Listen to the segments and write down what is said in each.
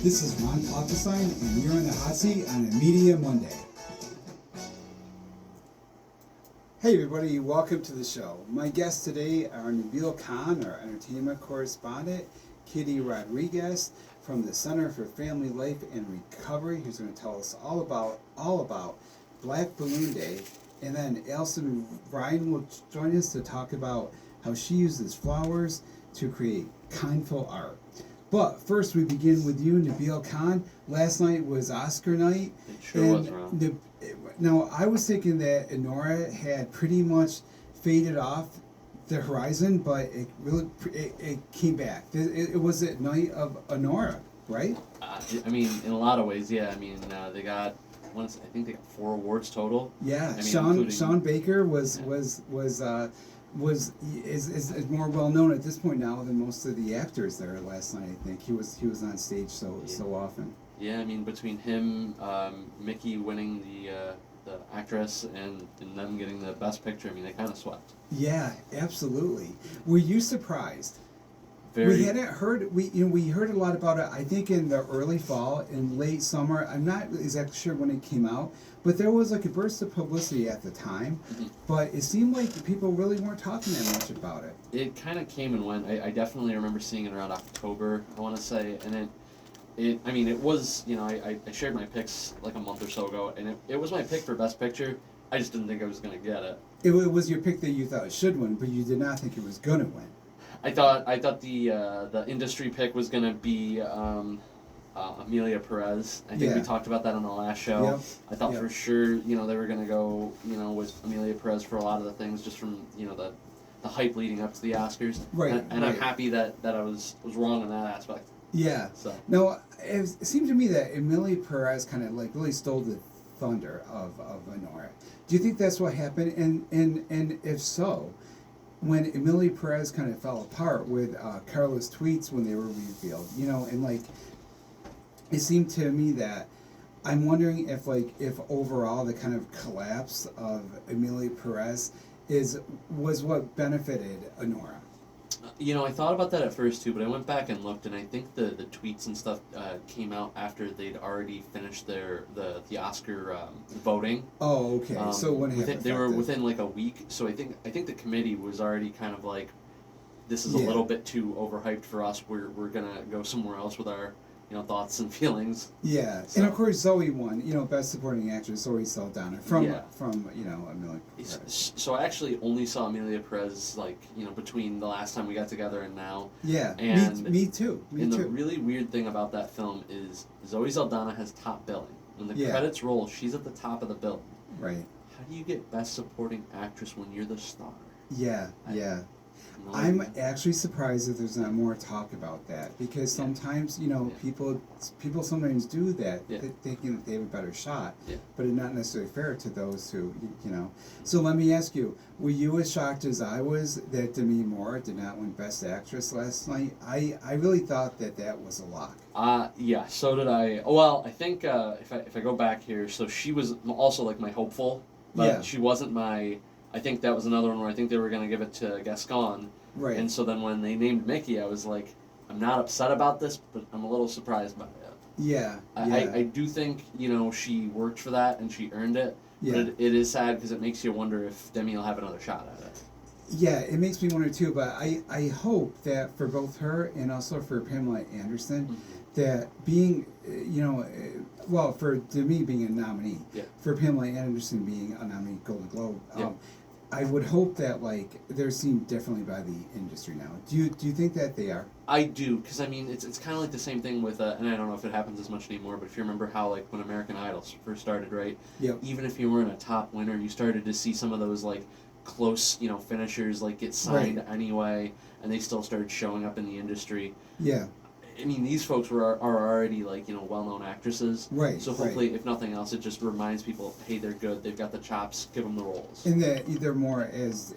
This is Ron Palpatine, and you're in the hot seat on a Media Monday. Hey everybody, welcome to the show. My guests today are Nabil Khan, our entertainment correspondent, Kitty Rodriguez from the Center for Family Life and Recovery, who's going to tell us all about Black Balloon Day, and then Allison Ryan will join us to talk about how she uses flowers to create Kindful Art. But first, we begin with you, Nabil Khan. Last night was Oscar night. It sure was, Ron. Now, I was thinking that Anora had pretty much faded off the horizon, but it came back. It was a night of Anora, right? I mean, in a lot of ways, yeah. I mean, they got I think they got 4 awards total. Yeah, I mean, Sean Baker was more well known at this point now than most of the actors there last night. I think he was on stage so often. Yeah, I mean, between him, Mickey winning the actress and them getting the best picture, I mean, they kind of swept. Yeah, absolutely. Were you surprised? Very. We hadn't heard. We heard a lot about it. I think in the early fall, in late summer. I'm not exactly sure when it came out, but there was like a burst of publicity at the time. Mm-hmm. But it seemed like people really weren't talking that much about it. It kind of came and went. I definitely remember seeing it around October, I want to say, and I mean, it was, I shared my picks like a month or so ago, and it was my pick for Best Picture. I just didn't think I was going to get it. It was your pick that you thought it should win, but you did not think it was going to win. I thought the industry pick was going to be Amelia Perez. I think we talked about that on the last show. Yep. I thought for sure, they were going to go, with Amelia Perez for a lot of the things, just from, the hype leading up to the Oscars. Right. And right. I'm happy that I was wrong in that aspect. Yeah. So. No, it seemed to me that Amelia Perez kind of like really stole the thunder of Anora. Do you think that's what happened? And if so, when Amelia Perez kind of fell apart with Carla's tweets when they were revealed, and like, it seemed to me that I'm wondering if overall the kind of collapse of Amelia Perez was what benefited Anora. I thought about that at first too, but I went back and looked, and I think the tweets and stuff came out after they'd already finished the Oscar voting. Oh, okay. So when they were within like a week, so I think the committee was already kind of like, this is a little bit too overhyped for us. We're gonna go somewhere else with our thoughts and feelings. Yeah, so. And of course Zoe won. Best supporting actress, Zoe Saldana from Amelia Perez. So I actually only saw Amelia Perez between the last time we got together and now. Yeah, and me too. The really weird thing about that film is Zoe Saldana has top billing. When the credits roll, she's at the top of the bill. Right. How do you get best supporting actress when you're the star? Yeah. I'm actually surprised that there's not more talk about that, because sometimes people sometimes do that, thinking that they have a better shot, but it's not necessarily fair to those who So let me ask you: were you as shocked as I was that Demi Moore did not win Best Actress last night? I really thought that was a lock. Yeah, so did I. Well, I think if I go back here, so she was also like my hopeful, but she wasn't my. I think that was another one where I think they were going to give it to Gascon. Right. And so then when they named Mickey, I was like, I'm not upset about this, but I'm a little surprised by it. Yeah. I do think, she worked for that and she earned it. Yeah. But it is sad because it makes you wonder if Demi will have another shot at it. Yeah, it makes me wonder too, but I hope that for both her and also for Pamela Anderson, that being, for Demi being a nominee, for Pamela Anderson being a nominee Golden Globe, I would hope that they're seen differently by the industry now. Do you think that they are? I do, because I mean it's kind of like the same thing with and I don't know if it happens as much anymore, but if you remember how when American Idol first started, right? Yep. Even if you weren't a top winner, you started to see some of those close finishers get signed anyway, and they still started showing up in the industry. Yeah. I mean, these folks are already well-known actresses. Right. So hopefully, if nothing else, it just reminds people, hey, they're good. They've got the chops. Give them the roles. And that they're more, as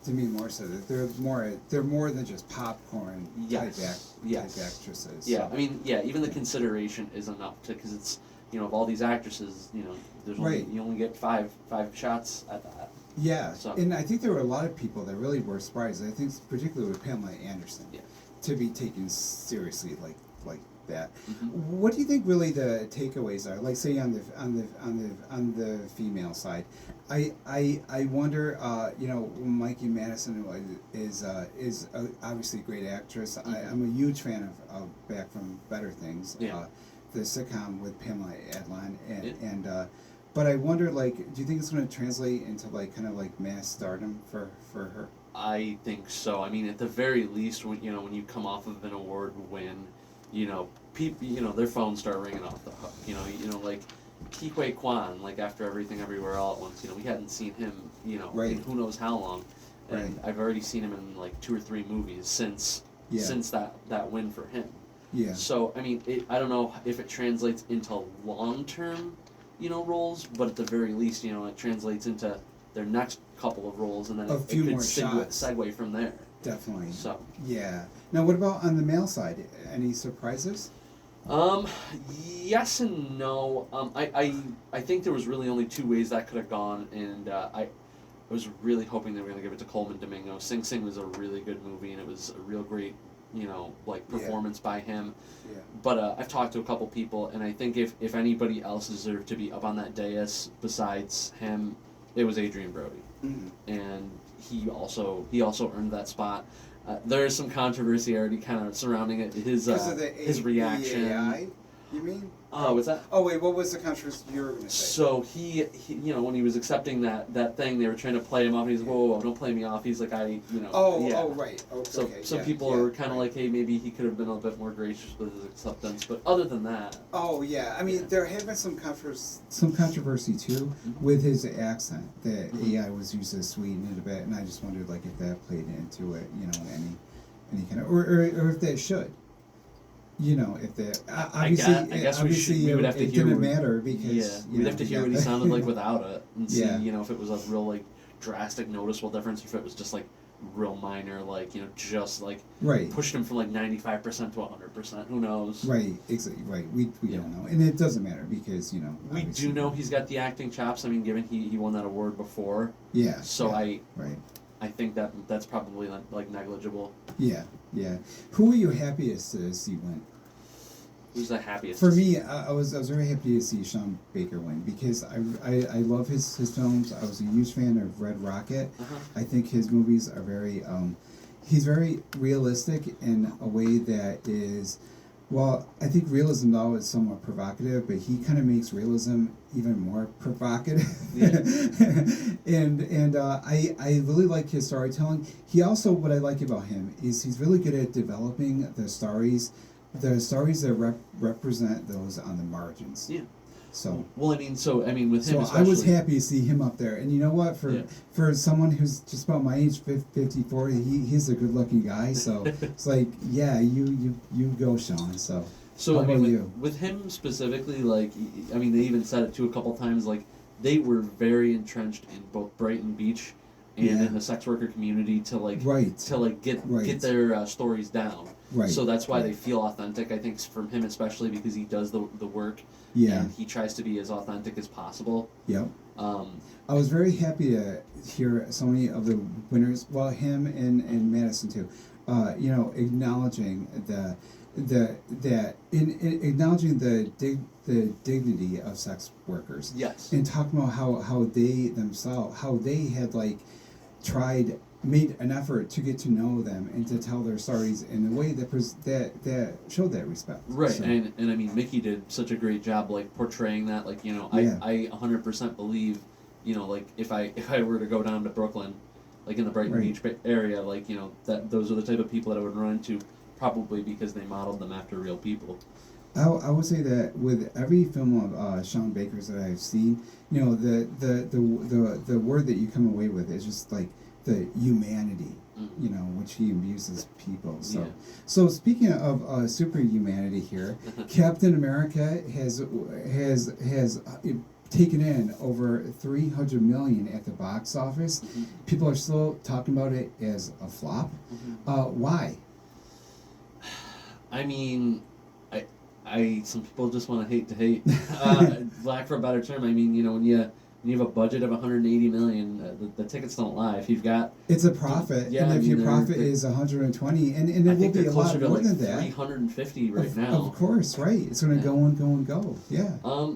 Demi Moore said, that they're more than just popcorn type actresses. Yeah. So. I mean, even the consideration is enough because it's of all these actresses, there's only you only get five shots at that. Yeah. So. And I think there were a lot of people that really were surprised. I think particularly with Pamela Anderson. Yeah. To be taken seriously like that. Mhm. What do you think really the takeaways are? Like, say on the female side, I wonder. Mikey Madison is obviously a great actress. I'm a huge fan of Back from Better Things. Yeah. The sitcom with Pamela Adlon and Yeah. but I wonder, like, do you think it's going to translate into like kind of like mass stardom for her? I think so. I mean, at the very least, when you come off of an award win, people, their phones start ringing off the hook. Like Kikwe Kwan, like after Everything Everywhere All at Once. We hadn't seen him, Right. in who knows how long, and Right. I've already seen him in like 2 or 3 movies since that win for him. Yeah. So I mean, I don't know if it translates into long term, roles, but at the very least, it translates into their next couple of roles, and then A it few could more shots. segue from there. Definitely. So, Yeah. Now, what about on the male side? Any surprises? yes and no. I think there was really only 2 ways that could have gone, and I was really hoping they were going to give it to Coleman Domingo. Sing Sing was a really good movie, and it was a real great, performance by him. Yeah. But I've talked to a couple people, and I think if anybody else deserved to be up on that dais besides him, it was Adrian Brody, and he also earned that spot. There is some controversy already kind of surrounding it. His reaction. The AI, you mean? What's that? Oh wait, what was the controversy you were going to say? So he, when he was accepting that thing, they were trying to play him off. And he's like, whoa, don't play me off. He's like, Right. So Okay. some people were kind of like, hey, maybe he could have been a bit more gracious with his acceptance. But other than that. Oh yeah, I mean there had been some controversy too with his accent. That AI was used to sweeten it a bit, and I just wondered like if that played into it, any kind of or if that should. If that obviously, I guess obviously we would have to it hear. didn't matter because we'd have to hear what he sounded like without it, and see, Yeah. if it was a real like drastic, noticeable difference, or if it was just like real minor, like just like right. pushed him from like 95% to 100%. Who knows? Right, exactly. Right, we don't know, and it doesn't matter because we do know he's got the acting chops. I mean, given he won that award before. Yeah. So right. I think that's probably like negligible. Yeah. Who were you happiest to see win? Who's the happiest? For me, I was very happy to see Sean Baker win because I love his films. I was a huge fan of Red Rocket. I think his movies are very he's very realistic in a way that is, well, I think realism now is somewhat provocative, but he kind of makes realism even more provocative. Yeah. and I really like his storytelling. He also, what I like about him is he's really good at developing the stories that represent those on the margins. Yeah. So. Well, I mean, with him. So I was happy to see him up there, and you know what? For someone who's just about my age, 54, he's a good-looking guy. So it's like, yeah, you go, Sean. So. So how I mean, about with him specifically, like, I mean, they even said it too a couple times. Like, they were very entrenched in both Brighton Beach and in the sex worker community to get their stories down. Right. So that's why they feel authentic. I think from him especially because he does the work. Yeah. And he tries to be as authentic as possible. Yep. I was very happy to hear so many of the winners. Well, him and Madison too. Acknowledging acknowledging the dignity of sex workers. Yes. And talking about how they had like made an effort to get to know them and to tell their stories in a way that showed that respect. Right, So, and I mean Mickey did such a great job like portraying that. Like I 100% believe, like if I were to go down to Brooklyn, like in the Brighton Beach area, like that those are the type of people that I would run into, probably because they modeled them after real people. I would say that with every film of Sean Baker's that I've seen, the word that you come away with is just like the humanity, which he imbues people. So, so speaking of super humanity here, Captain America has taken in over $300 million at the box office. People are still talking about it as a flop. Why? I mean, some people just want to hate, lack for a better term. I mean, and you have a budget of 180 million, the tickets don't lie. If you've got, it's a profit, yeah, and I if mean, your profit is 120, and it I will think be they're a lot closer to more like than that. 350 right now. Of course, right? It's going to Yeah. go and go and go. Yeah.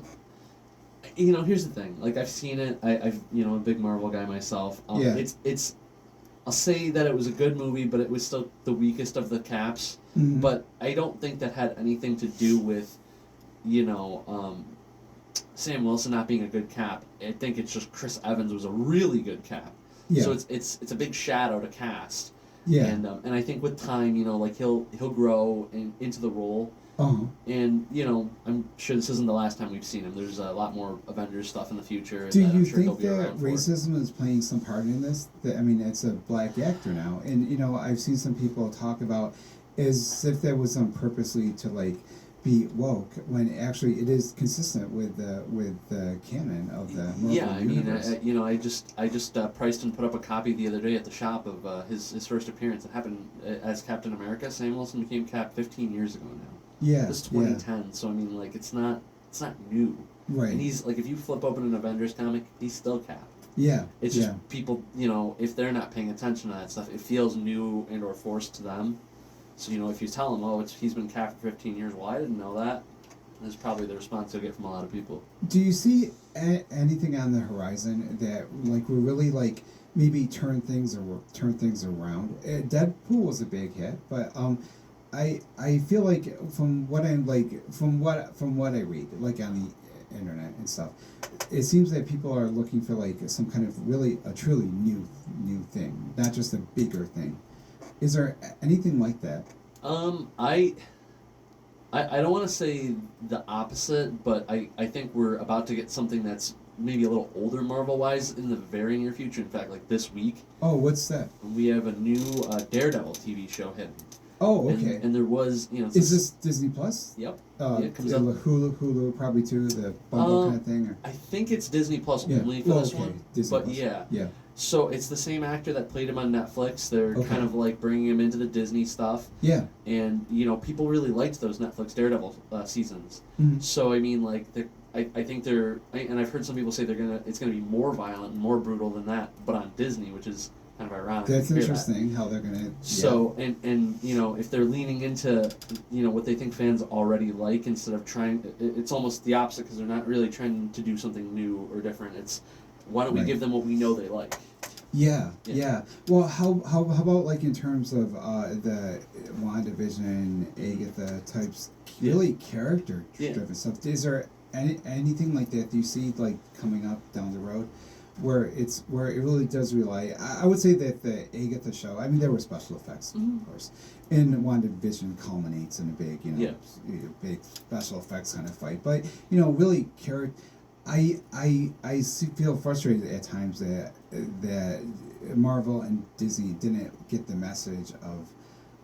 You know, here's the thing. Like, I've seen it. I've you know, a big Marvel guy myself. Yeah. It's. I'll say that it was a good movie, but it was still the weakest of the Caps. Mhm. But I don't think that had anything to do with, you know, Sam Wilson not being a good Cap. I think it's just Chris Evans was a really good Cap. Yeah. So it's a big shadow to cast. Yeah. And I think with time, you know, like he'll grow into the role. Uh-huh. And, you know, I'm sure this isn't the last time we've seen him. There's a lot more Avengers stuff in the future. Do that you I'm sure he'll think be that around for. racism is playing some part in this? I mean, it's a black actor now, and you know, I've seen some people talk about as if that was done purposely to like be woke, when actually it is consistent with the canon of the Marvel Yeah, I mean, universe. you know, I just priced and put up a copy the other day at the shop of his first appearance. It happened as Captain America. Sam Wilson became Cap 15 years ago now. Yeah, This is 2010, so I mean, like, it's not new. right. And he's like, if you flip open an Avengers comic, he's still Cap. Yeah, It's just people, you know, if they're not paying attention to that stuff, it feels new and or forced to them. So, you know, if you tell them, oh, he's been Cap for 15 years, well, I didn't know that. That's probably the response you'll get from a lot of people. Do you see anything on the horizon that like will really like maybe turn things around? Deadpool was a big hit, but I feel like from what I read, like on the internet and stuff, it seems that people are looking for like some kind of really a truly new thing, not just a bigger thing. Is there anything like that? I don't want to say the opposite, but I think we're about to get something that's maybe a little older Marvel-wise in the very near future. In fact, like this week. Oh, what's that? We have a new Daredevil TV show hitting. Oh, okay. And there was, you know... Is this Disney Plus? Yep. Yeah, it comes out. Hulu probably too, the bundle kind of thing? Or? I think it's Disney Plus Yeah. only for this one. Disney But Plus. yeah. Yeah. So it's the same actor that played him on Netflix. They're Okay. kind of like bringing him into the Disney stuff. Yeah. And, you know, people really liked those Netflix Daredevil seasons. Mhm. So, I mean, like, I think they're... and I've heard some people say it's going to be more violent and more brutal than that, but on Disney, which is kind of ironic. That's to hear interesting how they're gonna. So and you know, if they're leaning into, you know, what they think fans already like instead of trying, it's almost the opposite because they're not really trying to do something new or different. It's why don't we Right. give them what we know they like? Yeah, Yeah. yeah. Well, how about like in terms of the WandaVision, Agatha types, Yeah. really character Yeah. driven stuff? Is there anything like that you see like coming up down the road? Where it really does rely. I would say that the Agatha show. I mean, there were special effects, Mhm. of course, and WandaVision culminates in a big, Yeah. big special effects kind of fight. But you know, really, feel frustrated at times that Marvel and Disney didn't get the message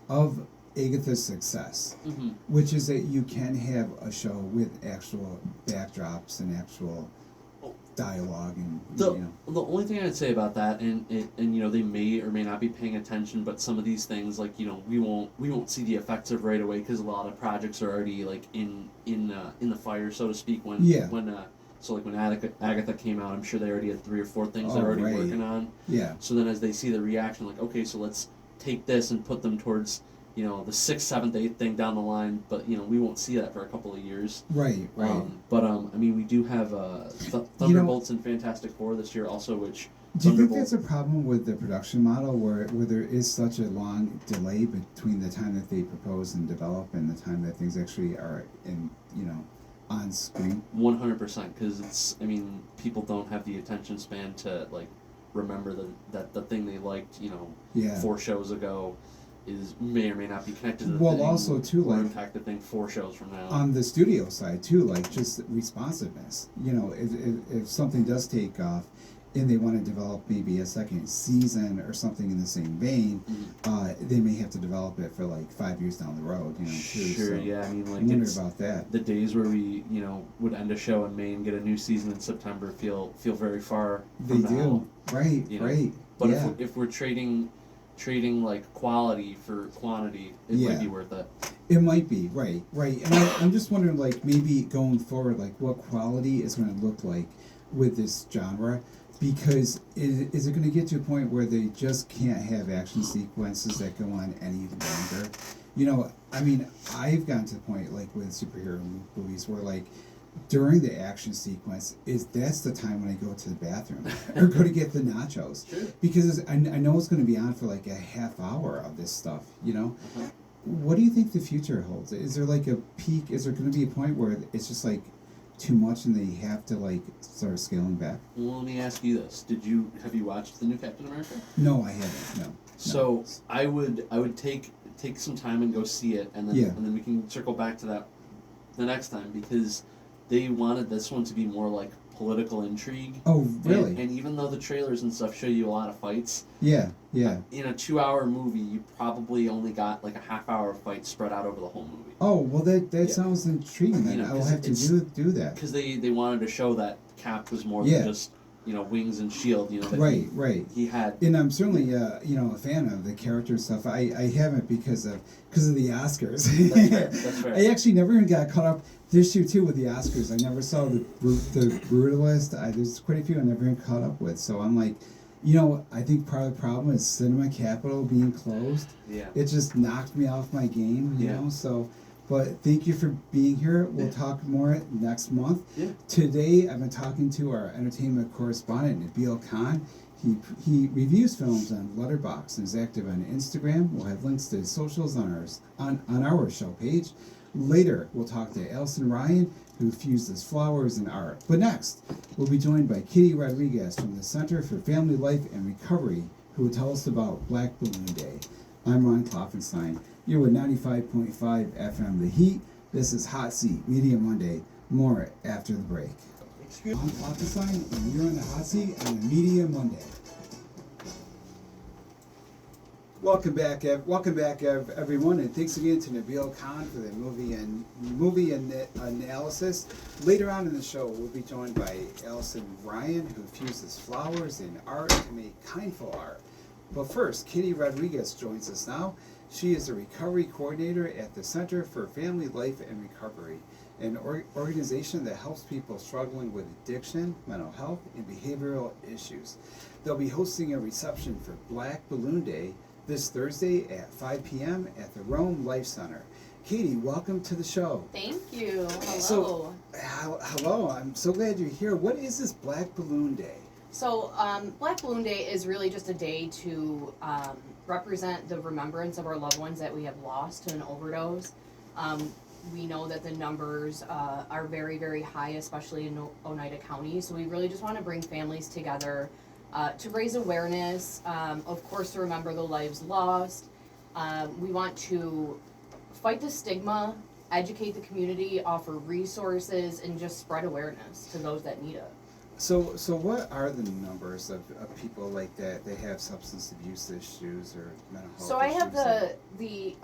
of Agatha's success, Mm-hmm. which is that you can have a show with actual backdrops and actual dialogue and The you know. the only thing I'd say about that, and you know, they may or may not be paying attention, but some of these things, like, you know, we won't see the effects of right away because a lot of projects are already like in the fire, so to speak. So like when Agatha came out, I'm sure they already had 3 or 4 things they're Oh, already right. working on. Yeah. So then as they see the reaction, like, okay, so let's take this and put them towards, you know, the 6th, 7th, 8th thing down the line, but, you know, we won't see that for a couple of years. Right. I mean, we do have Thunderbolts and Fantastic Four this year also, which... Do you think that's a problem with the production model where there is such a long delay between the time that they propose and develop and the time that things actually are in, you know, on screen? 100%, because it's, I mean, people don't have the attention span to, like, remember that the thing they liked, you know, Yeah. 4 shows ago may or may not be connected to the Well, thing also, too, or like, impact the thing 4 shows from now. On the studio side too, like just responsiveness. You know, if something does take off, and they want to develop maybe a second season or something in the same vein, they may have to develop it for like 5 years down the road. You know, too. Sure, So yeah, I mean, like, I wonder it's about that. the days where we, you know, would end a show in May and get a new season in September feel very far They from now. do, right, you know. right. But yeah. if we're trading like quality for quantity, it Yeah. might be worth it. It might be, right. And I'm just wondering, like, maybe going forward, like, what quality is going to look like with this genre, because is it going to get to a point where they just can't have action sequences that go on any longer? You know, I mean, I've gotten to the point, like with superhero movies, where like during the action sequence that's the time when I go to the bathroom or go to get the nachos, Sure. because I know it's going to be on for like a half hour of this stuff. You know, what do you think the future holds? Is there like a peak? Is there going to be a point where it's just like too much and they have to like start scaling back? Well, let me ask you this: have you watched the new Captain America? No, I haven't. No. So I would take some time and go see it, and then we can circle back to that the next time, because they wanted this one to be more like political intrigue. Oh, really? And even though the trailers and stuff show you a lot of fights, yeah. In a 2-hour movie, you probably only got like a half-hour fight spread out over the whole movie. Oh, well, that sounds intriguing. Then I'll have to do that. Because they wanted to show that Cap was more than just wings and shield. That right. He had. And I'm certainly a fan of the character stuff. I haven't because of the Oscars. That's fair. I actually never even got caught up this year too with the Oscars. I never saw the Brutalist. There's quite a few I never even caught up with. So I'm like, I think part of the problem is Cinema Capital being closed. Yeah. It just knocked me off my game. You know. So. But thank you for being here. We'll talk more next month. Yeah. Today, I've been talking to our entertainment correspondent, Nabil Khan. He reviews films on Letterboxd and is active on Instagram. We'll have links to his socials on our show page. Later, we'll talk to Allison Ryan, who fuses flowers and art. But next, we'll be joined by Kitty Rodriguez from the Center for Family Life and Recovery, who will tell us about Black Balloon Day. I'm Ron Klopfenstein. You're with 95.5 FM The Heat. This is Hot Seat Media Monday. More after the break. I'm Klopfenstein, and you're on the Hot Seat on the Media Monday. Welcome back, everyone, and thanks again to Nabil Khan for the movie analysis. Later on in the show, we'll be joined by Allison Ryan, who fuses flowers and art to make Kindful Art. But first, Kitty Rodriguez joins us now. She is a recovery coordinator at the Center for Family Life and Recovery, an organization that helps people struggling with addiction, mental health, and behavioral issues. They'll be hosting a reception for Black Balloon Day this Thursday at 5 p.m. at the Rome Life Center. Katie, welcome to the show. Thank you. Hello. So, hello. I'm so glad you're here. What is this Black Balloon Day? So, Black Balloon Day is really just a day to represent the remembrance of our loved ones that we have lost to an overdose. We know that the numbers are very, very high, especially in Oneida County. So we really just want to bring families together to raise awareness, of course, to remember the lives lost. We want to fight the stigma, educate the community, offer resources, and just spread awareness to those that need it. So what are the numbers of people like that have substance abuse issues or mental health So I issues? have the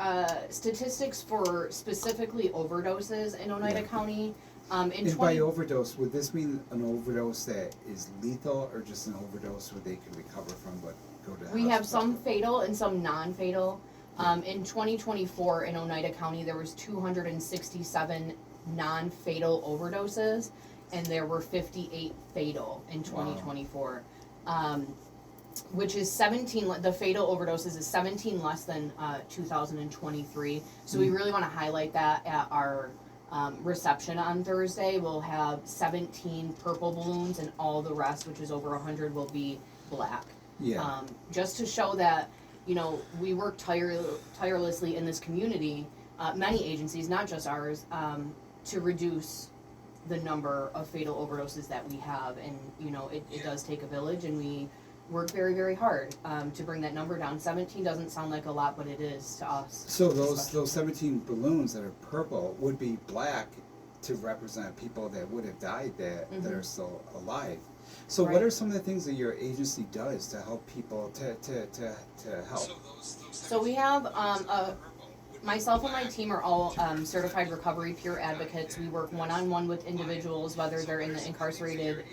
statistics for specifically overdoses in Oneida County. And by overdose, would this mean an overdose that is lethal, or just an overdose where they can recover from but go to the We have hospital? some fatal and some non-fatal. In 2024 in Oneida County, there was 267 non-fatal overdoses, and there were 58 fatal in 2024, which is 17. The fatal overdoses is 17 less than 2023. So we really want to highlight that at our reception on Thursday. We'll have 17 purple balloons, and all the rest, which is over 100, will be black. Yeah. Just to show that, we work tirelessly in this community, many agencies, not just ours, to reduce the number of fatal overdoses that we have. And, it does take a village, and we work very, very hard to bring that number down. 17 doesn't sound like a lot, but it is to us. So those 17 balloons that are purple would be black to represent people that would have died that are still alive. So what are some of the things that your agency does to help people to help? So we have myself and my team are all certified recovery peer advocates. We work one-on-one with individuals, whether they're in the incarcerated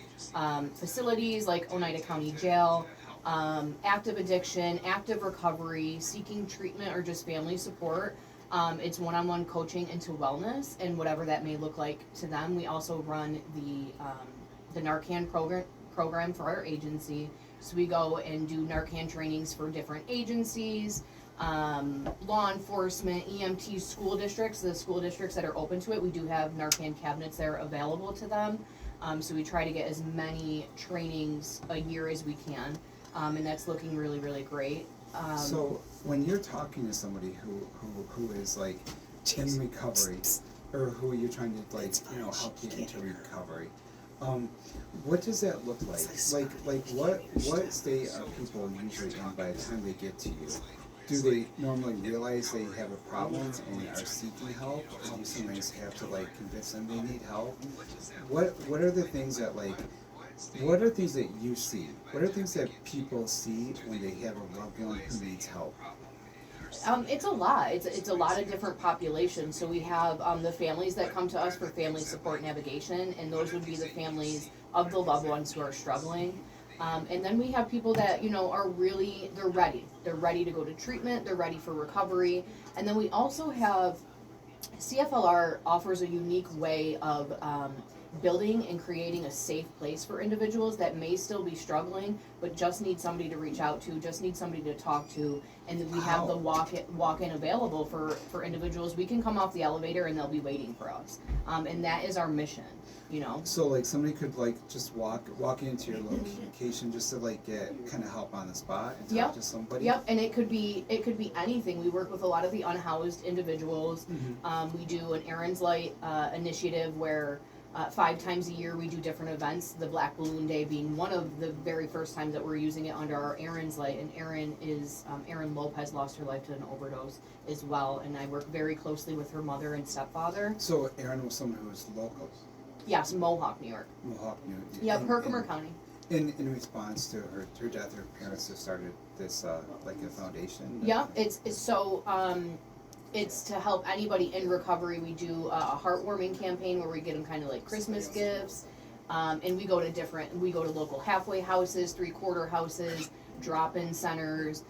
facilities like Oneida County Jail, active addiction, active recovery, seeking treatment, or just family support. It's one-on-one coaching into wellness and whatever that may look like to them. We also run the the Narcan program for our agency. So we go and do Narcan trainings for different agencies, law enforcement, EMT, school districts. The school districts that are open to it, we do have Narcan cabinets that are available to them. So we try to get as many trainings a year as we can, and that's looking really, really great. So when you're talking to somebody who is like in recovery, or who you're trying to like help get into recovery, what does that look like? Like what state are people usually in by the time they get to you? Do they normally realize they have a problem and are seeking help? Or do you sometimes have to like convince them they need help? What are the things that what are things that you see? What are things that people see when they have a loved one who needs help? It's a lot. It's a lot of different populations. So we have the families that come to us for family support navigation, and those would be the families of the loved ones who are struggling. And then we have people that are really they're ready to go to treatment. They're ready for recovery. And then we also have CFLR offers a unique way of building and creating a safe place for individuals that may still be struggling, but just need somebody to reach out to, just need somebody to talk to, and we have the walk-in available for individuals. We can come off the elevator and they'll be waiting for us, and that is our mission. So like somebody could like just walk into your location just to like get kind of help on the spot and talk to somebody. Yep, and it could be anything. We work with a lot of the unhoused individuals. We do an Aaron's Light initiative where 5 times a year we do different events, the Black Balloon Day being one of the very first times that we're using it under our Aaron's Light. And Erin Lopez lost her life to an overdose as well, and I work very closely with her mother and stepfather. So Erin was someone who was local? Yes, Mohawk, New York. Mohawk, New York. Yep, Herkimer County. In response to her death, her parents have started this like a foundation? Yep, it's to help anybody in recovery. We do a heartwarming campaign where we get them kind of like Christmas gifts, and we go to local halfway houses, 3/4 houses, drop-in centers.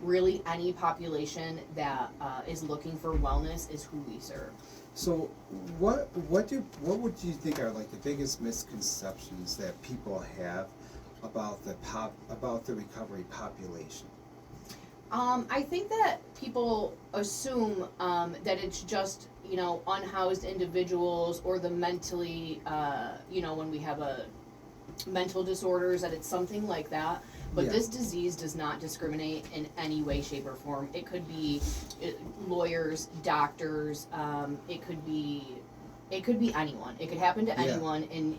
Really, any population that is looking for wellness is who we serve. So, what would you think are like the biggest misconceptions that people have about the recovery population? I think that people assume that it's just unhoused individuals or the mentally when we have a mental disorders, that it's something like that. But this disease does not discriminate in any way, shape, or form. It could be lawyers, doctors. It could be anyone. It could happen to anyone. And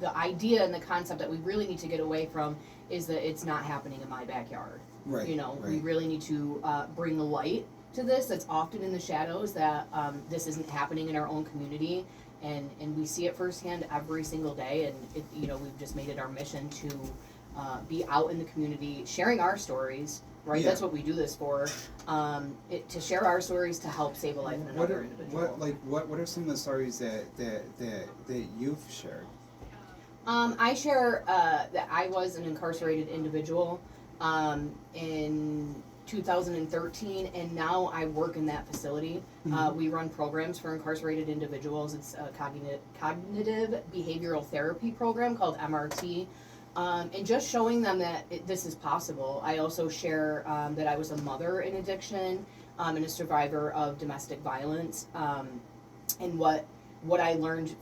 the idea and the concept that we really need to get away from is that it's not happening in my backyard. Right. We really need to bring the light to this. That's often in the shadows, that this isn't happening in our own community, and we see it firsthand every single day. And we've just made it our mission to be out in the community, sharing our stories. Right, that's what we do this for. To share our stories to help save a life in another individual. What are some of the stories that you've shared? I share that I was an incarcerated individual in 2013, and now I work in that facility. We run programs for incarcerated individuals. It's a cognitive behavioral therapy program called MRT. And just showing them that this is possible. I also share that I was a mother in addiction and a survivor of domestic violence, and what I learned,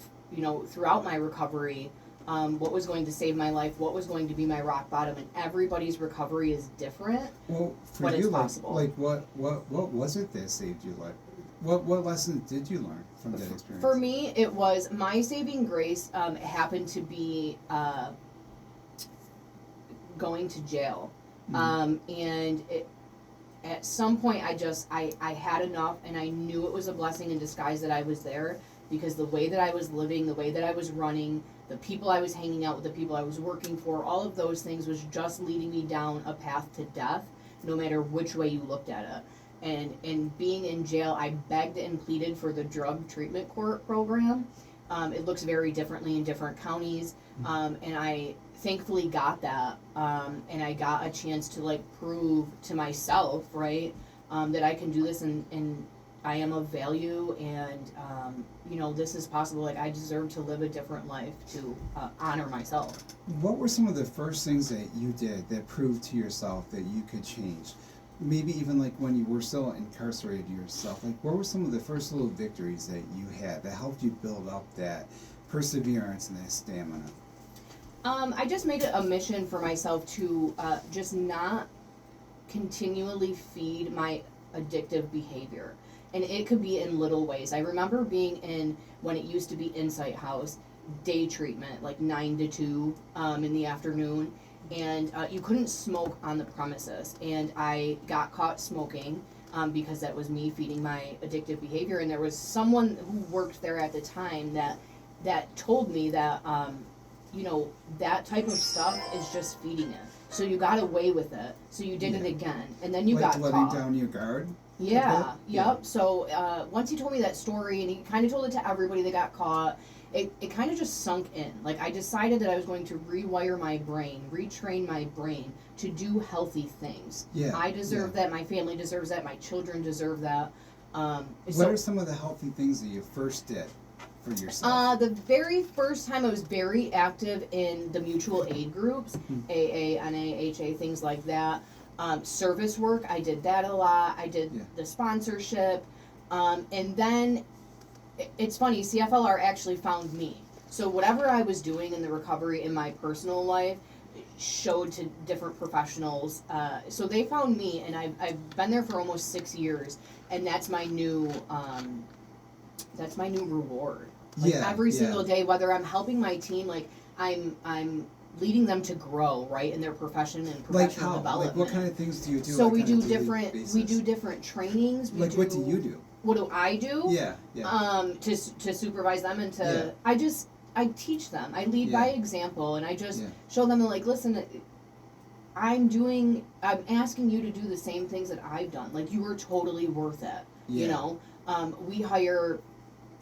throughout my recovery, what was going to save my life, what was going to be my rock bottom, and everybody's recovery is different. Well, for but you, it's possible. What was it that saved your life? What lessons did you learn from that experience? For me, it was my saving grace. Happened to be going to jail, and at some point I had enough, and I knew it was a blessing in disguise that I was there, because the way that I was living, the way that I was running, the people I was hanging out with, the people I was working for, all of those things was just leading me down a path to death, no matter which way you looked at it. And being in jail, I begged and pleaded for the drug treatment court program. It looks very differently in different counties, and I thankfully got that, and I got a chance to prove to myself, right, that I can do this and I am of value, and this is possible. Like, I deserve to live a different life, to honor myself. What were some of the first things that you did that proved to yourself that you could change? Maybe even like when you were still incarcerated yourself, like what were some of the first little victories that you had that helped you build up that perseverance and that stamina? I just made it a mission for myself to just not continually feed my addictive behavior. And it could be in little ways. I remember being in, when it used to be Insight House, day treatment, like 9 to 2 in the afternoon. And you couldn't smoke on the premises. And I got caught smoking because that was me feeding my addictive behavior. And there was someone who worked there at the time that told me that, that type of stuff is just feeding it. So you got away with it. So you did it again. And then you like got letting caught. down your guard? Yeah, yep. So once he told me that story, and he kind of told it to everybody that got caught, it kind of just sunk in. Like, I decided that I was going to rewire my brain, retrain my brain to do healthy things. Yeah, I deserve that, my family deserves that, my children deserve that. What are some of the healthy things that you first did for yourself? The very first time I was very active in the mutual aid groups, AA, NA, HA, things like that. Service work, I did that a lot. I did the sponsorship. And then, it's funny, CFLR actually found me. So whatever I was doing in the recovery in my personal life showed to different professionals. So they found me, and I've been there for almost 6 years, and that's my new reward. Like, every single day, whether I'm helping my team, like I'm leading them to grow, right, in their profession and professional development. Like what kind of things do you do? So we do different trainings. What do you do? What do I do? Yeah. To supervise them and to I teach them. I lead by example, and I just show them, like, listen, I'm asking you to do the same things that I've done. Like, you are totally worth it. Yeah. We hire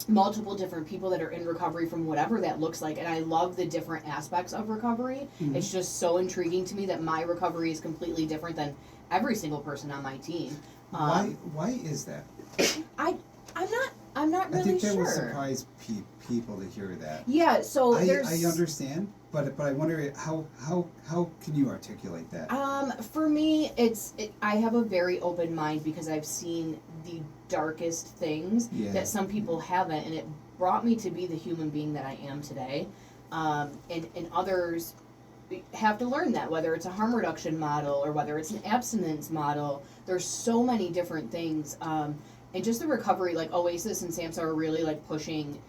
multiple different people that are in recovery from whatever that looks like, and I love the different aspects of recovery. It's just so intriguing to me that my recovery is completely different than every single person on my team. Why is that? I'm not really sure. I think that would surprise people to hear that. Yeah, so I understand, but I wonder how can you articulate that? For me, I have a very open mind because I've seen the darkest things that some people haven't, and it brought me to be the human being that I am today. And others have to learn that, whether it's a harm reduction model or whether it's an abstinence model. There's so many different things. And just the recovery, like Oasis and SAMHSA are really like pushing,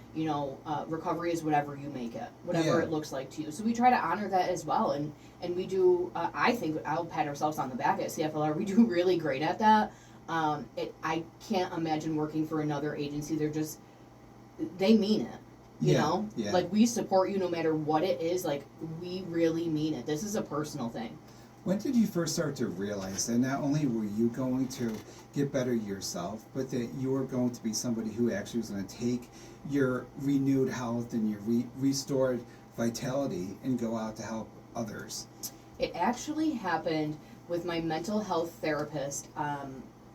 recovery is whatever you make it, whatever it looks like to you. So we try to honor that as well. And we do, I think I'll pat ourselves on the back at CFLR. We do really great at that. I can't imagine working for another agency. They mean it. You know? Yeah. Like, we support you no matter what it is. Like, we really mean it. This is a personal thing. When did you first start to realize that not only were you going to get better yourself, but that you were going to be somebody who actually was going to take your renewed health and your restored vitality and go out to help others? It actually happened with my mental health therapist,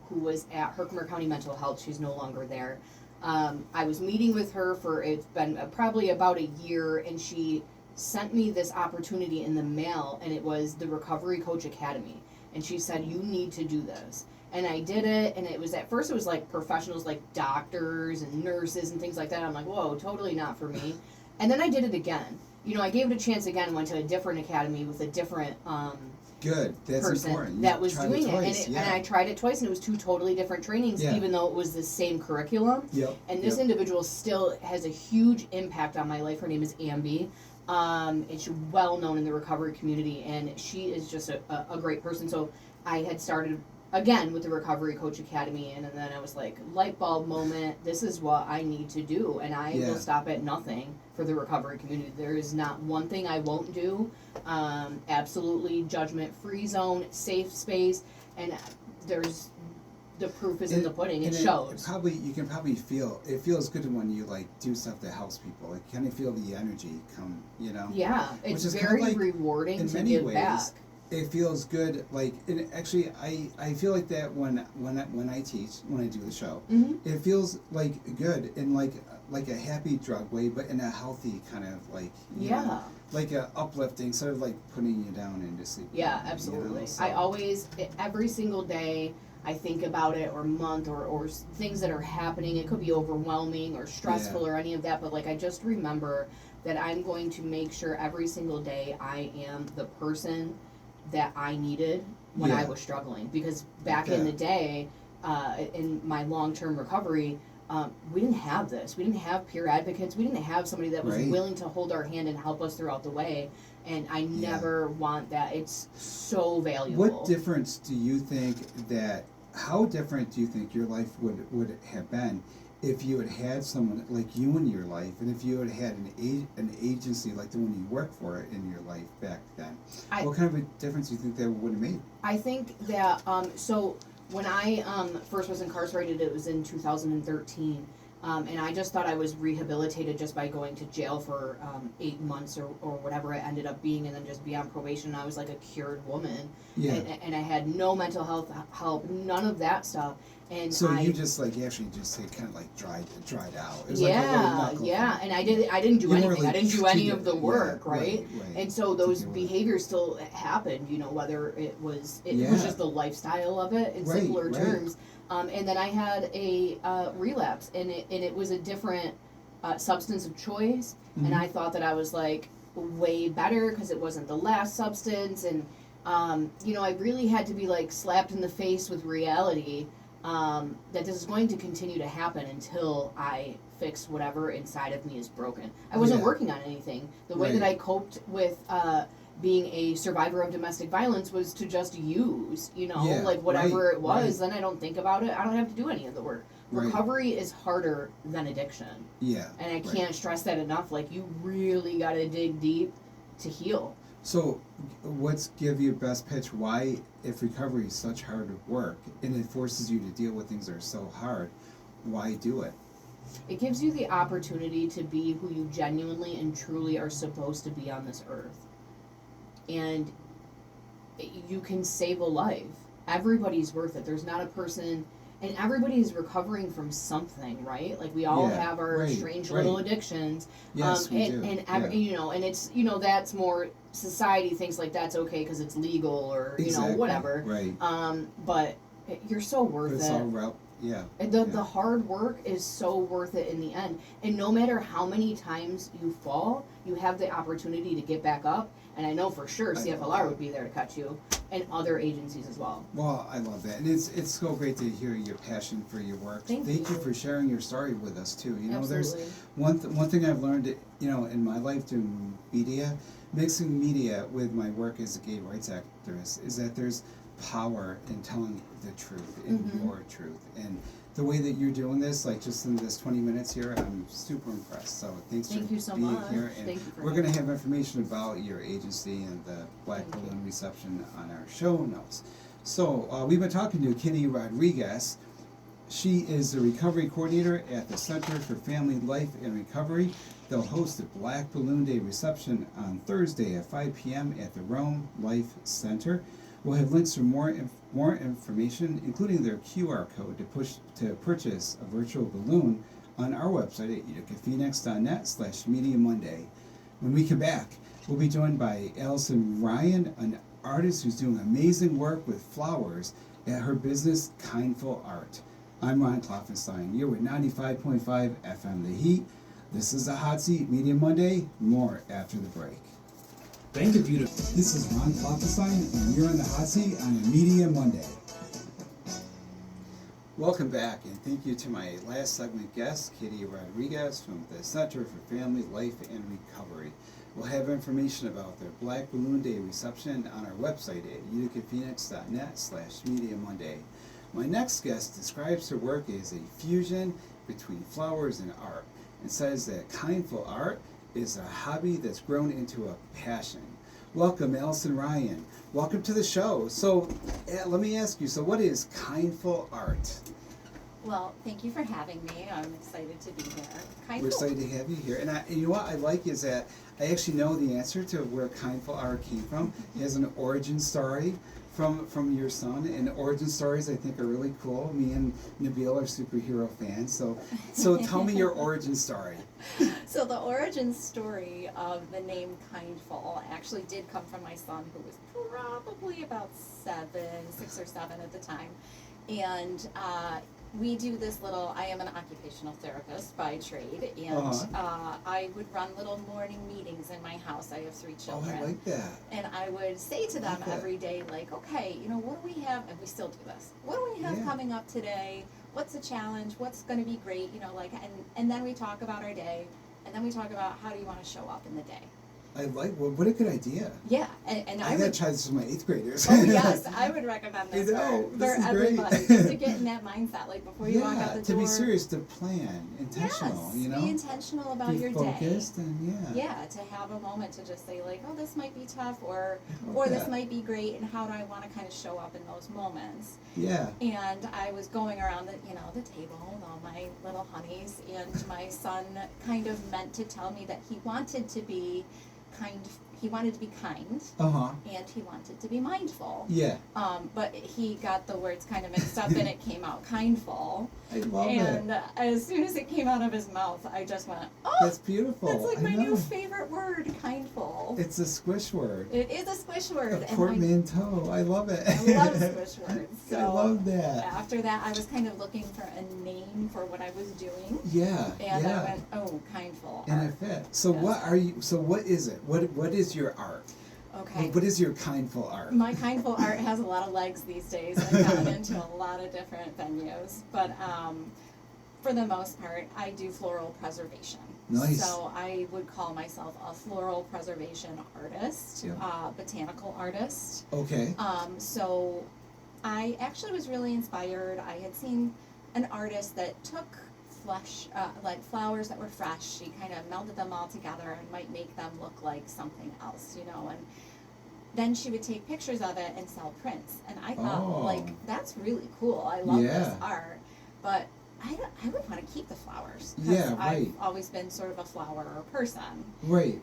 who was at Herkimer County Mental Health. She's no longer there. I was meeting with her it's been probably about a year, and she sent me this opportunity in the mail, and it was the Recovery Coach Academy. And she said, you need to do this. And I did it, and at first it was like professionals, like doctors and nurses and things like that. I'm like, whoa, totally not for me. And then I did it again. I gave it a chance again, went to a different academy with a different Good. That's person important. that was doing twice. And I tried it twice, and it was 2 totally different trainings, even though it was the same curriculum. Yep. And this individual still has a huge impact on my life. Her name is Ambi. And she's well known in the recovery community, and she is just a great person. So I had started again with the Recovery Coach Academy, and then I was like, light bulb moment, this is what I need to do, and I will stop at nothing for the recovery community. There is not one thing I won't do. Absolutely judgment-free zone, safe space, and the proof is in the pudding. It shows. You can probably feel it. Feels good when you like do stuff that helps people. Like, kind of feel the energy come. Yeah, it's very rewarding to give back. it feels good. Like, and actually, I feel like that when I teach, when I do the show, it feels like good in like a happy drug way, but in a healthy kind of like you know, like a uplifting, sort of like putting you down into sleep. Yeah, absolutely. You know, so. I always, every single day, I think about it, or month, or things that are happening. It could be overwhelming or stressful or any of that, but like I just remember that I'm going to make sure every single day I am the person that I needed when I was struggling. Because back in the day, in my long-term recovery, we didn't have this. We didn't have peer advocates. We didn't have somebody that was willing to hold our hand and help us throughout the way. And I never want that. It's so valuable. What difference do you think that, how different do you think your life would have been if you had had someone like you in your life, and if you had had an agency like the one you worked for in your life back then? What kind of a difference do you think that would have made? I think that, so when I first was incarcerated, it was in 2013. And I just thought I was rehabilitated just by going to jail for 8 months or whatever it ended up being, and then just be on probation. I was like a cured woman. Yeah. And I had no mental health help, none of that stuff. And so you just like actually just kind of like dried out. It was and I didn't do anything. Really I didn't do any of the work, right? Right? And so those behaviors still happened. You know, whether it was just the lifestyle of it in simpler terms. And then I had a relapse, and it was a different substance of choice, and I thought that I was like way better because it wasn't the last substance, and you know, I really had to be like slapped in the face with reality that this is going to continue to happen until I fix whatever inside of me is broken. I wasn't working on anything. The way that I coped with being a survivor of domestic violence was to just use, you know, like whatever it was, then I don't think about it. I don't have to do any of the work. Recovery is harder than addiction. Yeah. And I can't stress that enough. Like, you really got to dig deep to heal. So, what's give you best pitch? Why, if recovery is such hard work and it forces you to deal with things that are so hard, why do it? It gives you the opportunity to be who you genuinely and truly are supposed to be on this earth. And you can save a life. Everybody's worth it. There's not a person, and everybody's recovering from something, right? Like, we all have our strange little addictions. Yes, we do. And you know, and it's, you know, that's more, society thinks like that's okay because it's legal or you know, whatever. Right. But you're so worth it's it. All The hard work is so worth it in the end. And no matter how many times you fall, you have the opportunity to get back up. And I know for sure CFLR would be there to catch you, and other agencies as well. Well, I love that, and it's so great to hear your passion for your work. Thank you for sharing your story with us too. You know, Absolutely. There's one thing I've learned, you know, in my life doing media, mixing media with my work as a gay rights activist, is that there's power in telling the truth, in your truth, and the way that you're doing this, like just in this 20 minutes here, I'm super impressed. So thank you so being much. here. And we're going to have information about your agency and the Black Balloon reception on our show notes. So we've been talking to Kitty Rodriguez. She is the recovery coordinator at the Center for Family Life and Recovery. They'll host a Black Balloon Day reception on Thursday at 5 p.m. at the Rome Life Center. We'll have links for more information, including their QR code to purchase a virtual balloon on our website at uticaphoenix.net/Media Monday. When we come back, we'll be joined by Allison Ryan, an artist who's doing amazing work with flowers at her business, Kindful Art. I'm Ron Klopfenstein. You're with 95.5 FM The Heat. This is the Hot Seat Media Monday. More after the break. Thank you, beautiful. This is Ron Klopfenstein, and you're on the Hot Seat on a Media Monday. Welcome back, and thank you to my last segment guest, Kitty Rodriguez from the Center for Family Life and Recovery. We'll have information about their Black Balloon Day reception on our website at uticaphoenix.net/Media Monday. My next guest describes her work as a fusion between flowers and art, and says that Kindful Art is a hobby that's grown into a passion. Welcome, Allison Ryan. Welcome to the show. So, let me ask you, so what is Kindful Art? Well, thank you for having me. I'm excited to be here. We're excited to have you here. And you know what I like is that I actually know the answer to where Kindful Art came from. It has an origin story from your son, and origin stories I think are really cool. Me and Nabil are superhero fans, so tell me your origin story. So the origin story of the name Kindful actually did come from my son, who was probably about 6 or 7 at the time. And we do this little, I am an occupational therapist by trade, and I would run little morning meetings in my house. I have 3 children. Oh, I like that. And I would say to them every day, like, okay, you know, what do we have, and we still do this, what do we have coming up today? What's a challenge? What's going to be great? You know, like, and then we talk about our day, and then we talk about how do you want to show up in the day. I like, what a good idea. Yeah, and I gotta try this with my 8th graders. Oh yes, I would recommend this for everybody, just to get in that mindset, like before you walk out the door. To be serious, to plan, intentional, yes, you know? Be intentional about your day. Be focused and Yeah, to have a moment to just say like, oh, this might be tough, or this might be great, and how do I want to kind of show up in those moments? Yeah. And I was going around the table with all my little honeys, and my son kind of meant to tell me that he wanted to be he wanted to be kind, and he wanted to be mindful. Yeah. But he got the words kind of mixed up, and it came out kindful. I love it. And as soon as it came out of his mouth, I just went, oh, that's beautiful. That's like my new favorite word, kindful. It's a squish word. It is a squish word. A portmanteau. I love it. I love squish words. So I love that. After that, I was kind of looking for a name for what I was doing. Yeah. And I went, oh, kindful. And it fit. So what are you? So what is it? What is your art? Okay. What is your Kindful Art? My Kindful Art has a lot of legs these days. I've gotten into a lot of different venues, but for the most part, I do floral preservation. Nice. So I would call myself a floral preservation artist, botanical artist. Okay. So I actually was really inspired. I had seen an artist that took like flowers that were fresh. She kind of melded them all together and might make them look like something else, you know, and then she would take pictures of it and sell prints. And I thought, like, that's really cool. I love this art, but I would want to keep the flowers. Yeah, right. I've always been sort of a flower person. Right.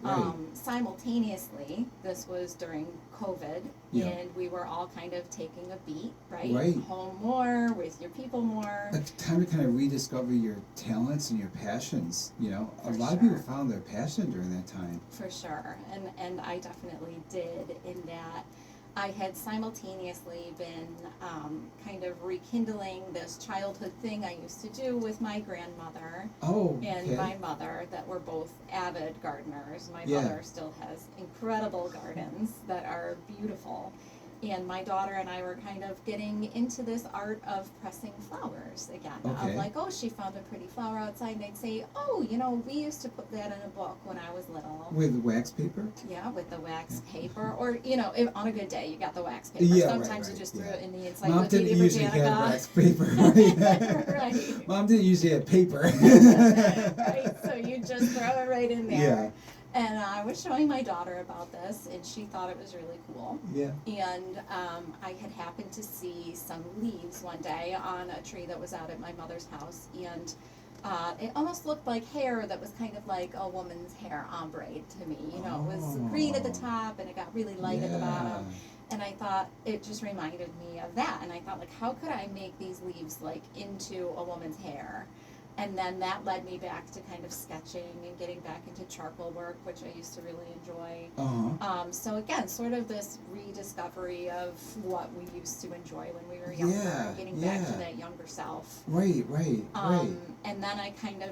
Simultaneously, this was during COVID, and we were all kind of taking a beat, right? Right. Home more, with your people more. A time to kind of rediscover your talents and your passions. You know, a lot of people found their passion during that time. For sure, and I definitely did. In that, I had simultaneously been kind of rekindling this childhood thing I used to do with my grandmother and my mother, that were both avid gardeners. My mother still has incredible gardens that are beautiful. And my daughter and I were kind of getting into this art of pressing flowers again. Of like, oh, she found a pretty flower outside, and they'd say, oh, you know, we used to put that in a book when I was little. With wax paper? Yeah, with the wax paper. Or, you know, if, on a good day, you got the wax paper. Yeah, Sometimes you just threw it in the Encyclopedia Mom didn't usually Britannica. have wax paper. Right? Right. Mom didn't usually have paper. Right, so you just throw it right in there. Yeah. And I was showing my daughter about this, and she thought it was really cool. Yeah. And I had happened to see some leaves one day on a tree that was out at my mother's house, and it almost looked like hair that was kind of like a woman's hair ombre to me. You know, it was green at the top, and it got really light at the bottom. And I thought, it just reminded me of that. And I thought, like, how could I make these leaves, like, into a woman's hair? And then that led me back to kind of sketching and getting back into charcoal work, which I used to really enjoy. So again, sort of this rediscovery of what we used to enjoy when we were younger, and getting back to that younger self. Right. And then I kind of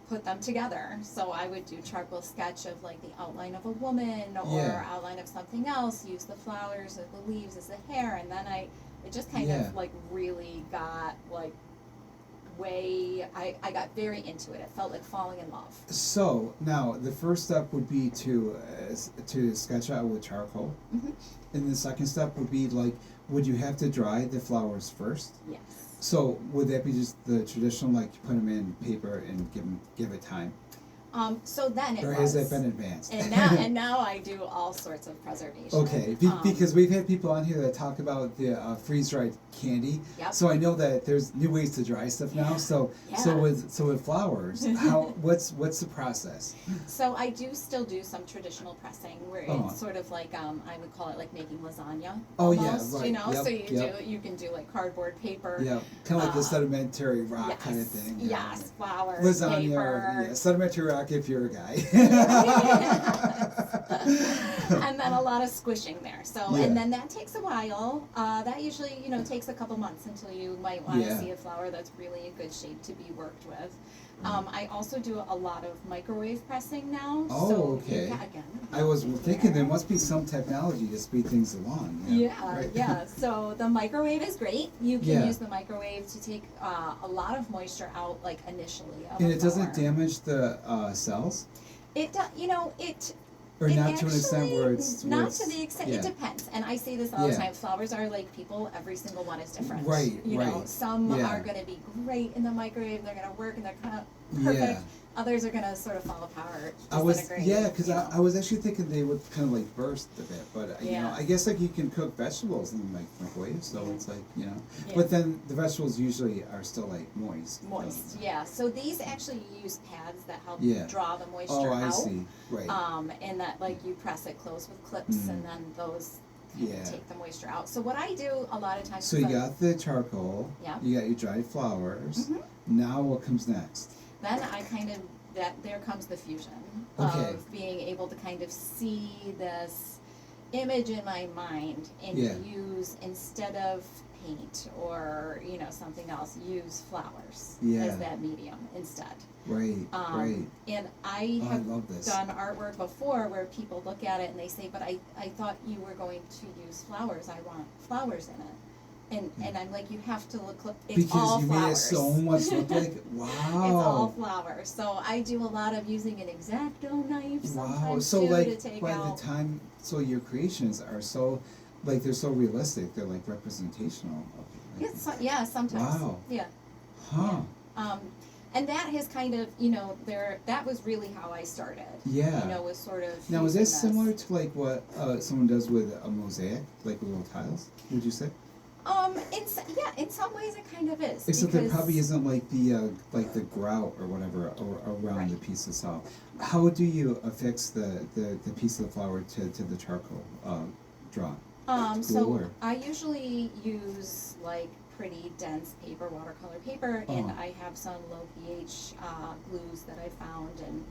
put them together. So I would do charcoal sketch of like the outline of a woman or outline of something else, use the flowers or the leaves as the hair, and then it just kind of like really got like I got very into it. It felt like falling in love. So now the first step would be to sketch out with charcoal, and the second step would be like, would you have to dry the flowers first? Yes. So would that be just the traditional, like, you put them in paper and give it time? So then it Or was. has that been advanced? And now I do all sorts of preservation. Okay, because we've had people on here that talk about the freeze-dried candy. Yep. So I know that there's new ways to dry stuff now. So Yeah. with flowers, what's the process? So I do still do some traditional pressing where Oh. it's sort of like I would call it like making lasagna. Oh, yeah, almost, right. You know, Yep, so yep. you can do like cardboard paper. Yeah, kind of like the Uh, sedimentary rock yes, kind of thing. Yeah. Yes, flowers, Lasagna, paper. yeah, sedimentary rock if you're a guy. And then a lot of squishing there. So Yeah. and then that takes a while. That usually takes a couple months until you might want to Yeah. see a flower that's really in good shape to be worked with. I also do a lot of microwave pressing now. Oh, so okay. again. I was thinking there must be some technology to speed things along. Yeah, right. yeah. So the microwave is great. You can Yeah. use the microwave to take a lot of moisture out, like initially. Of And a it doesn't flower. damage the cells, It does. It. or It not to an extent actually- where it's not to the extent. yeah. It depends, and I say this all the Yeah. time. Flowers are like people; every single one is different. Right, You know, right. some Yeah. are going to be great in the microwave. They're going to work, and they're kind of Yeah. perfect. Others are going to sort of fall apart. I was disintegrate, because you know. I was actually thinking they would kind of like burst a bit, but Yeah. I guess like you can cook vegetables in the microwave, so Yeah. it's like Yeah. but then the vegetables usually are still like moist. Moist, yeah. So these actually use pads that help Yeah. draw the moisture Oh, I out. see. Right. And that like you press it close with clips, Mm. and then those kind Yeah. of take the moisture out. So what I do a lot of times. So is you I- got the charcoal. Yeah. You got your dried flowers. Mhm. Now what comes next? Then I kind of there comes the fusion Okay. of being able to kind of see this image in my mind and Yeah. use, instead of paint or something else, use flowers Yeah. as that medium instead. Right. Right. And I Oh, I have love this. done artwork before where people look at it and they say, but I thought you were going to use flowers. I want flowers in it. And I'm like, you have to look, it's all Because you made it flowers. so much look like wow. It's all flowers. So I do a lot of using an X-Acto knife Wow. sometimes So too to like take by out. the time your creations are so like they're so realistic, they're like representational of like, Yeah, sometimes. Wow. Yeah. Huh. And that has kind of, that was really how I started. Yeah. Was sort of. Now is using this similar to like what someone does with a mosaic, like with little tiles, would you say? In some ways it kind of is. Except there because- probably isn't like the grout or whatever around Right. the piece itself. How do you affix the piece of the flower to the charcoal draw? So Glue. I usually use like pretty dense paper, watercolor paper, and Oh. I have some low pH glues that I found, and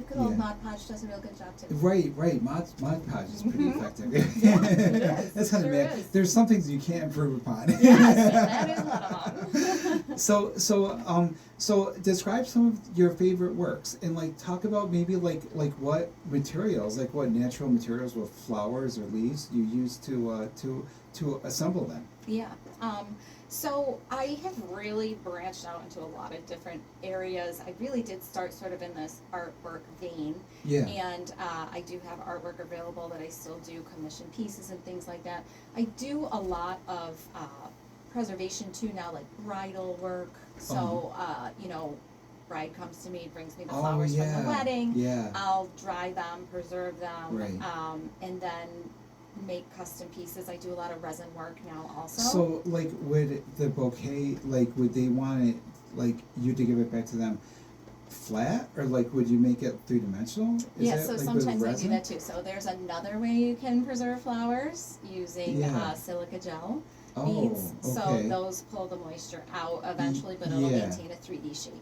good old Yeah. Mod Podge does a real good job too. Right. Mod Podge is pretty Mhm. effective. Yeah, it is. That's kind of Sure mad. is. There's some things you can't improve upon. Yes, that is one of them. So describe some of your favorite works and like talk about maybe like what materials, like what natural materials with flowers or leaves you use to assemble them. Yeah. So I have really branched out into a lot of different areas. I really did start sort of in this artwork vein. Yeah. And I do have artwork available that I still do, commission pieces and things like that. I do a lot of preservation too now, like bridal work. So, bride comes to me, brings me the flowers from the wedding. Yeah. I'll dry them, preserve them, Right. and then make custom pieces. I do a lot of resin work now also. So like would the bouquet, like would they want it like you to give it back to them flat, or like would you make it 3-dimensional? Yeah, Is so that, like, with sometimes I do resin? that too. So there's another way you can preserve flowers using Yeah. silica gel Oh, beads. So okay. those pull the moisture out eventually, but it'll yeah. maintain a 3D shape.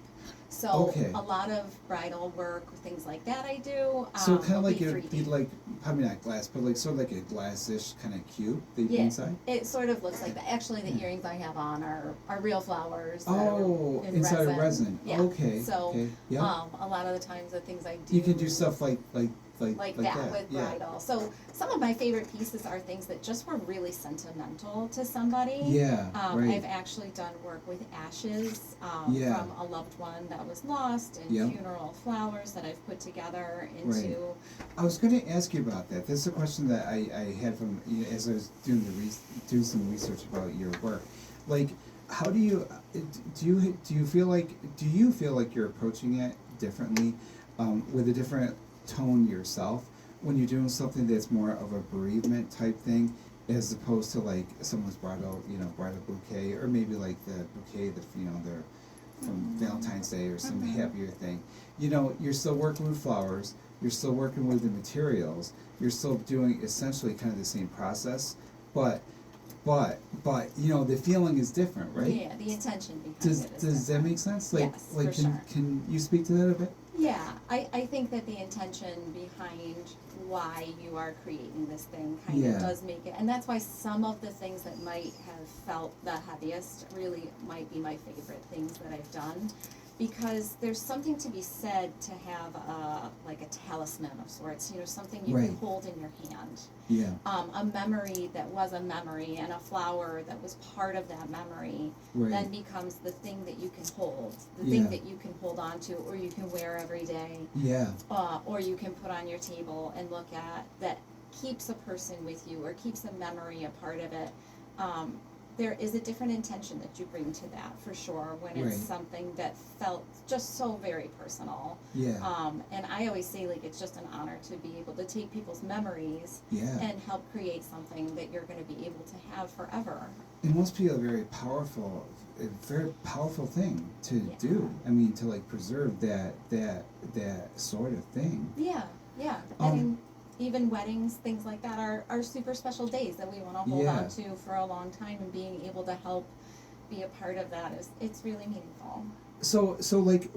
So Okay. a lot of bridal work, things like that I do. So kind of will like be it would be 3D. like, probably not glass, but like sort of like a glass-ish kind of cube the Yeah. inside. It sort of looks like that. Actually, the earrings I have on are real flowers. that Oh, are in inside resin. of resin. Yeah. Okay. So, okay. Yeah. a lot of the times the things I do. You can do stuff like like that with yeah. bridal. So some of my favorite pieces are things that just were really sentimental to somebody. Yeah. Right. I've actually done work with ashes Yeah. from a loved one that was lost, and Yep. funeral flowers that I've put together into. Right. I was going to ask you about that. This is a question that I had from as I was doing doing some research about your work. Like, how do you feel like you're approaching it differently? with a different tone yourself when you're doing something that's more of a bereavement type thing, as opposed to like someone's brought a bouquet, or maybe like the bouquet that they're from Valentine's Day or some happier thing. You're still working with flowers, you're still working with the materials, you're still doing essentially kind of the same process, but the feeling is different, right? Yeah, the intention behind Does it is that different. make sense? Yes, for can sure. can you speak to that a bit? Yeah, I think that the intention behind why you are creating this thing kind Yeah. of does make it, and that's why some of the things that might have felt the heaviest really might be my favorite things that I've done, because there's something to be said to have like a talisman of sorts, something you Right. can hold in your hand. Yeah. A memory that was a memory, and a flower that was part of that memory, Right. then becomes the thing that you can hold, the Yeah. thing that you can hold on to, or you can wear every day, Yeah. or you can put on your table and look at, that keeps a person with you, or keeps a memory a part of it. There is a different intention that you bring to that, for sure, when it's Right. something that felt just so very personal. Yeah. And I always say, like, it's just an honor to be able to take people's memories Yeah. and help create something that you're going to be able to have forever. It must be a very powerful thing to Yeah. do. I mean, to like preserve that sort of thing. Yeah, yeah. I mean, even weddings, things like that are super special days that we want to hold Yeah. on to for a long time, and being able to help be a part of that it's really meaningful. So like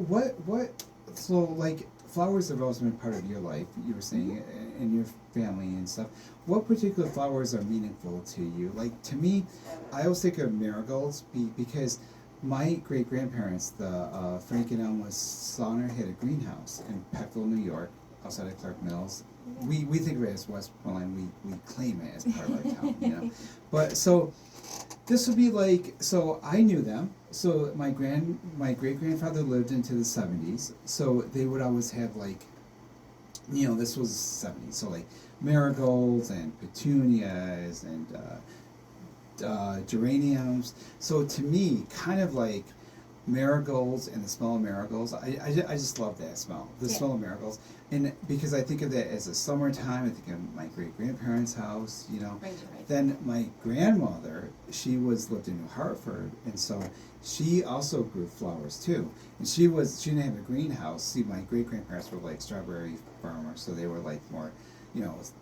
flowers have always been part of your life, you were saying, and your family and stuff. What particular flowers are meaningful to you? Like, to me, I always think of marigolds because my great-grandparents, the Frank and Elma Sonner, had a greenhouse in Peckville, New York, outside of Clark Mills. We think of it as Westmoreland, we claim it as part of our town, But so this would be like, so I knew them. So my great-grandfather lived into the 70s, so they would always have like, this was 70s, so like marigolds and petunias and geraniums. So to me, kind of like marigolds and the smell of marigolds, I just love that smell, the Yeah. smell of marigolds. And because I think of that as a summertime, I think of my great-grandparents' house, Brings you right Then my grandmother, she lived in New Hartford, and so she also grew flowers too. And she didn't have a greenhouse. See, my great-grandparents were like strawberry farmers, so they were like more,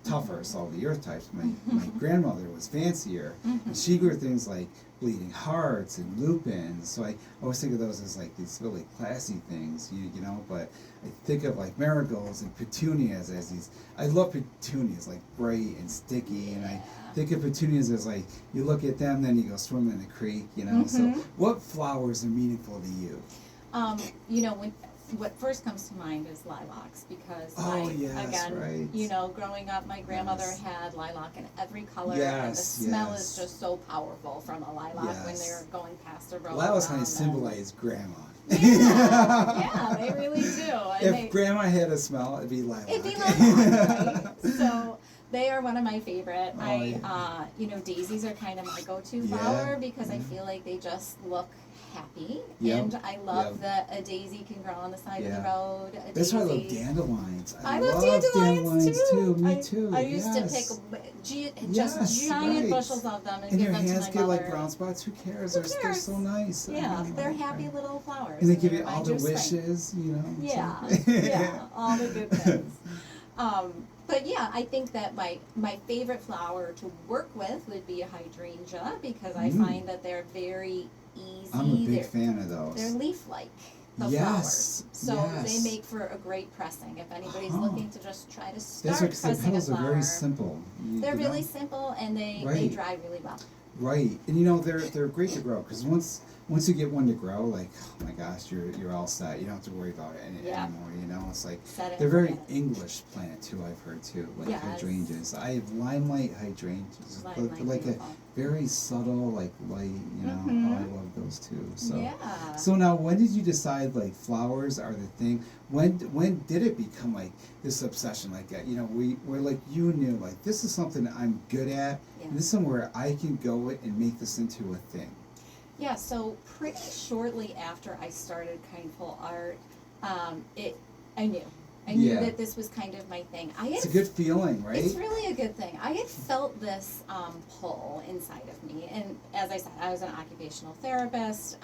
tougher, salty earth types. My grandmother was fancier, and she grew things like bleeding hearts and lupins. So I always think of those as like these really classy things, but I think of like marigolds and petunias as these, I love petunias, like bright and sticky, and I think of petunias as like, you look at them, then you go swim in the creek, So what flowers are meaningful to you? What first comes to mind is lilacs, because yes, right. growing up, my grandmother Yes. had lilac in every color, and the Yes, smell yes. is just so powerful from a lilac when Yes. they're going past the road. Lilacs kind around of symbolize grandma. Yeah, they really do. And If grandma had a smell, it'd be lilac. it'd be lilac, right? So they are one of my favorite. Daisies are kind of my go-to flower, because I feel like they just look happy. Yep. And I love that a daisy can grow on the side of the road. That's why I love dandelions. I love dandelions too. Me too. I used to pick giant bushels of them and give them to my mother. And your hands get like brown spots. Who cares? They're so nice. Yeah, they're happy little flowers. And they give you remind all the of spring. wishes, Yeah, So. yeah, all the good things. But yeah, I think that my favorite flower to work with would be a hydrangea, because I find that they're very easy. I'm a big fan of those. They're leaf-like, the Yes, flowers. So yes. they make for a great pressing. If anybody's looking to just try to start That's because the pressing a petals are flower. very simple. They're really simple, and they Right. dry really well. Right, and they're great to grow, because once you get one to grow, like, oh my gosh, you're all set. You don't have to worry about it anymore. It's like Set it they're very and forget it. English plant too. I've heard too, like Yes. hydrangeas. I have limelight hydrangeas, Limelight, like a beautiful. very subtle, like light. Oh, I love those too. So. Yeah. So now, when did you decide like flowers are the thing? When did it become like this obsession? Like we're like, you knew like, this is something I'm good at. Yeah. And this is somewhere I can go and make this into a thing. Yeah, so pretty shortly after I started Kindful Art, I knew I knew Yeah. that this was kind of my thing. It's a good feeling, right? It's really a good thing. I had felt this pull inside of me, and as I said, I was an occupational therapist,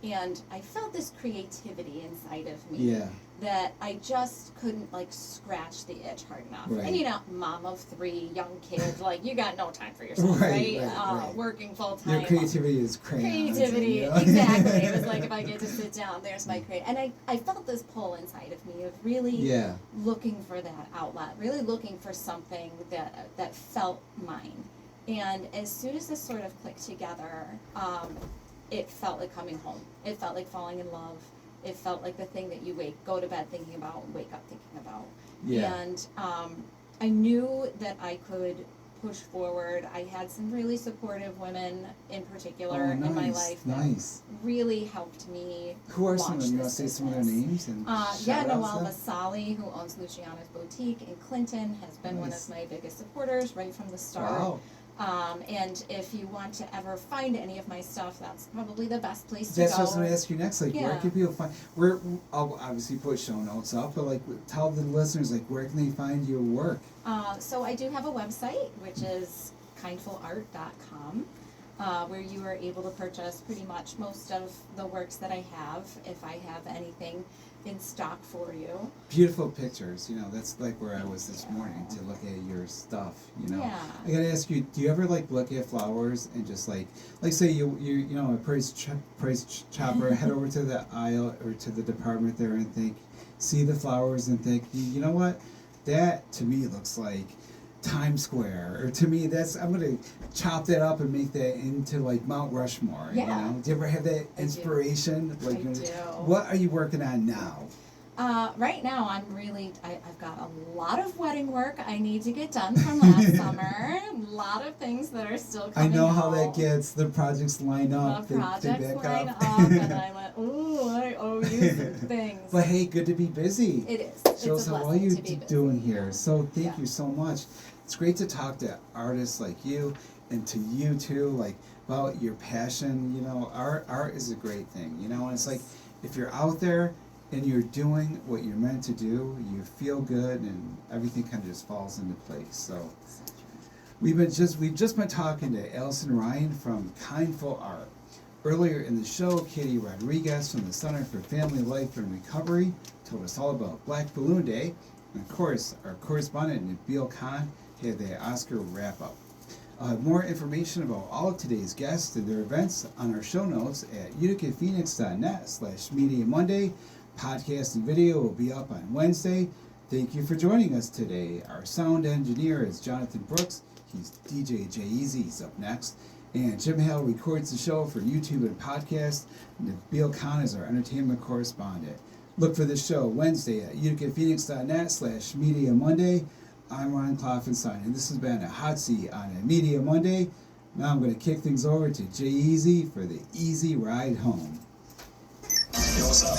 and I felt this creativity inside of me Yeah. that I just couldn't like scratch the itch hard enough. Right. And you know, mom of 3, young kids, like you got no time for yourself, Right, right? right. Working full time. Your creativity is crayons. Creativity, and, exactly. It was like if I get to sit down, there's my creative. And I felt this pull inside of me of really Yeah. looking for that outlet, really looking for something that felt mine. And as soon as this sort of clicked together, it felt like coming home. It felt like falling in love. It felt like the thing that you go to bed thinking about, and wake up thinking about. Yeah. And I knew that I could push forward. I had some really supportive women in particular in my life that Nice. really helped me. Who are some of launch them? You want this to say some of their business. names? And Yeah, shout out Noelle them? Vasali, who owns Luciana's Boutique in Clinton, has been one Nice. of my biggest supporters right from the start. Wow. And if you want to ever find any of my stuff, that's probably the best place to That's go. what I was going to ask you next. Like, where Yeah. can people find? I'll obviously put show notes up, but like, tell the listeners like where can they find your work? So I do have a website, which is kindfulart.com, where you are able to purchase pretty much most of the works that I have, if I have anything in stock for you. Beautiful pictures. You know, that's like where I was this morning to look at your stuff. You know, Yeah. I gotta ask you, do you ever like look at flowers and just like say you know a price chopper, head over to the aisle or to the department there and see the flowers and think, you know what, that to me looks like Times Square, or to me I'm gonna chop that up and make that into like Mount Rushmore. Yeah. You know, do you ever have that I do. inspiration? Like, I do. What are you working on now? Right now, I've got a lot of wedding work I need to get done from last summer. A lot of things that are still I coming know how that out. gets. The projects line up. The they projects back line up. up, and I went, ooh, I owe you some things. But hey, good to be busy. It is. Shows It's a how well blessing you're to be busy. doing here. So thank Yeah. you so much. It's great to talk to artists like you, and to you too, like about your passion. You know, art is a great thing. You know, and it's like if you're out there and you're doing what you're meant to do, you feel good, and everything kind of just falls into place. So we've just been talking to Allison Ryan from Kindful Art. Earlier in the show, Katie Rodriguez from the Center for Family Life and Recovery told us all about Black Balloon Day. And of course, our correspondent Nabil Khan had the Oscar wrap-up. I'll have more information about all of today's guests and their events on our show notes at uticaphoenix.net/Media Monday. Podcast and video will be up on Wednesday. Thank you for joining us today. Our sound engineer is Jonathan Brooks. He's DJ J-Eazy's up next. And Jim Hale records the show for YouTube and podcast. Nabil Khan is our entertainment correspondent. Look for this show Wednesday at uticaphoenix.net/Media Monday. I'm Ron Klopfenstein, and this has been a hot seat on a Media Monday. Now I'm going to kick things over to J-Eazy for the easy ride home. Yo, what's up?